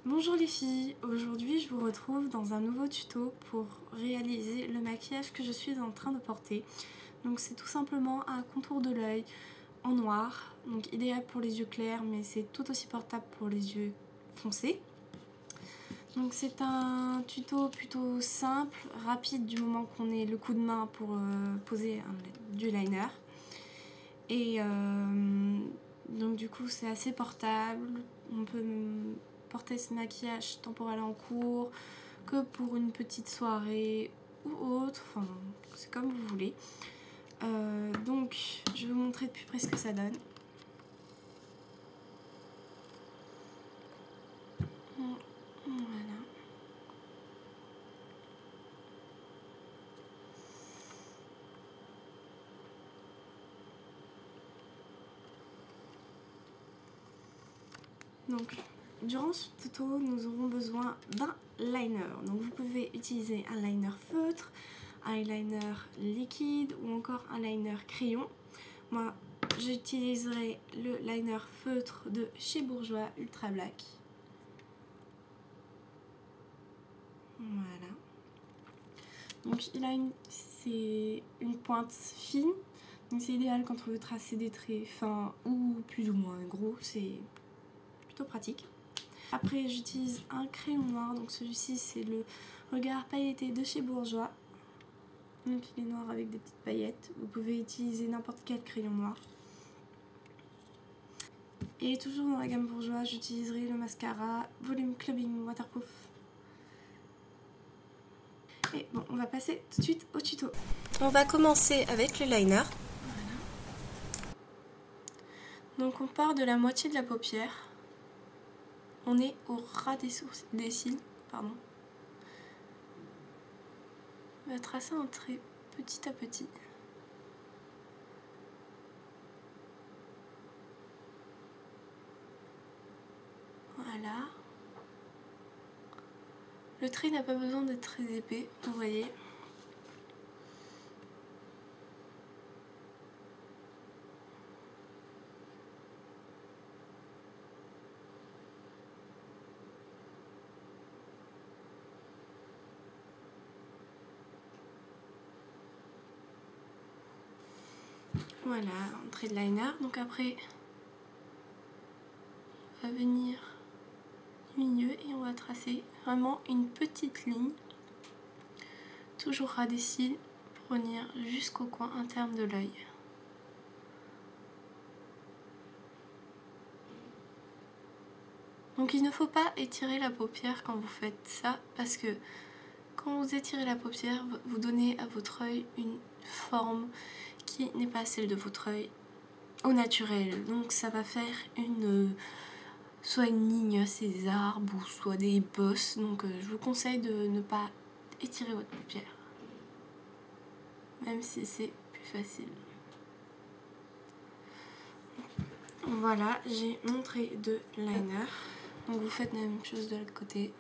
Bonjour les filles, aujourd'hui je vous retrouve dans un nouveau tuto pour réaliser le maquillage que je suis en train de porter. Donc c'est tout simplement un contour de l'œil en noir, donc idéal pour les yeux clairs mais c'est tout aussi portable pour les yeux foncés. Donc c'est un tuto plutôt simple, rapide du moment qu'on ait le coup de main pour poser du liner. Et donc du coup c'est assez portable, on peut porter ce maquillage tant pour aller en cours que pour une petite soirée ou autre, enfin c'est comme vous voulez. Donc je vais vous montrer de plus près ce que ça donne. Voilà. Donc durant ce tuto nous aurons besoin d'un liner. Donc vous pouvez utiliser un liner feutre, un liner liquide ou encore un liner crayon. Moi j'utiliserai le liner feutre de chez Bourjois Ultra Black. Voilà. Donc c'est une pointe fine. Donc c'est idéal quand on veut tracer des traits fins ou plus ou moins gros. C'est plutôt pratique. Après j'utilise un crayon noir. Donc celui-ci c'est le Regard pailleté de chez Bourjois. Donc il est noir avec des petites paillettes. Vous pouvez utiliser n'importe quel crayon noir. Et toujours dans la gamme Bourjois, j'utiliserai le mascara Volume Clubbing Waterproof. Et bon, on va passer tout de suite au tuto. On va commencer avec le liner. Voilà. Donc on part de la moitié de la paupière. On est au ras des cils. Pardon. On va tracer un trait petit à petit. Voilà. Le trait n'a pas besoin d'être très épais, vous voyez. Voilà, un trait de liner. Donc après, on va venir du milieu et on va tracer vraiment une petite ligne. Toujours ras des cils pour venir jusqu'au coin interne de l'œil. Donc il ne faut pas étirer la paupière quand vous faites ça parce que quand vous étirez la paupière, vous donnez à votre œil une forme qui n'est pas celle de votre œil au naturel. Donc ça va faire soit une ligne assez arbre ou soit des bosses. Donc je vous conseille de ne pas étirer votre paupière. Même si c'est plus facile. Voilà, j'ai mon trait de liner. Donc vous faites la même chose de l'autre côté.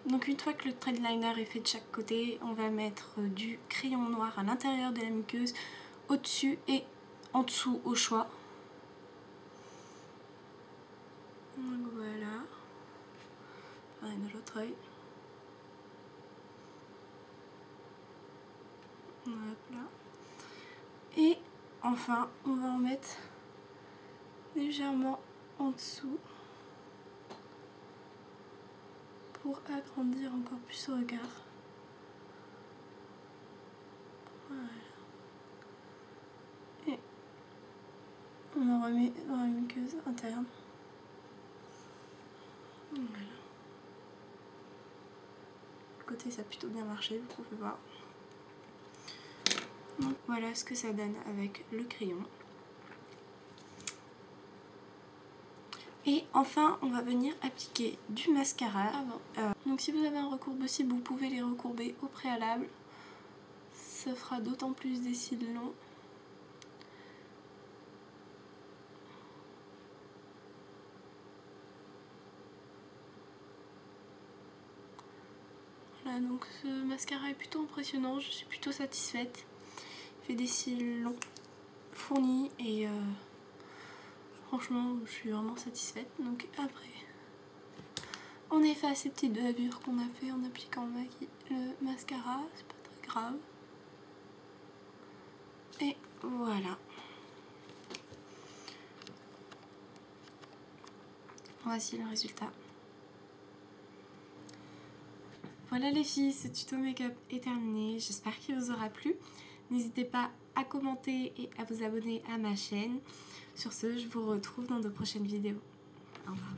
Donc une fois que le trait de liner est fait de chaque côté, on va mettre du crayon noir à l'intérieur de la muqueuse, au-dessus et en dessous au choix. Donc voilà. Pareil de l'autre œil. Hop là. Et enfin, on va en mettre légèrement en dessous pour agrandir encore plus le regard. Voilà. Et on en remet dans la muqueuse interne. Voilà. Le côté ça a plutôt bien marché, vous pouvez voir. Donc voilà ce que ça donne avec le crayon. Et enfin, on va venir appliquer du mascara avant. Donc si vous avez un recourbe possible, vous pouvez les recourber au préalable. Ça fera d'autant plus des cils longs. Voilà, donc ce mascara est plutôt impressionnant, je suis plutôt satisfaite. Il fait des cils longs, fournis et franchement je suis vraiment satisfaite. Donc après on efface ces petites bavures qu'on a fait en appliquant le mascara, c'est pas très grave. Et voilà. Voici le résultat. Voilà les filles, ce tuto make-up est terminé. J'espère qu'il vous aura plu. N'hésitez pas à commenter et à vous abonner à ma chaîne. Sur ce, je vous retrouve dans de prochaines vidéos. Au revoir.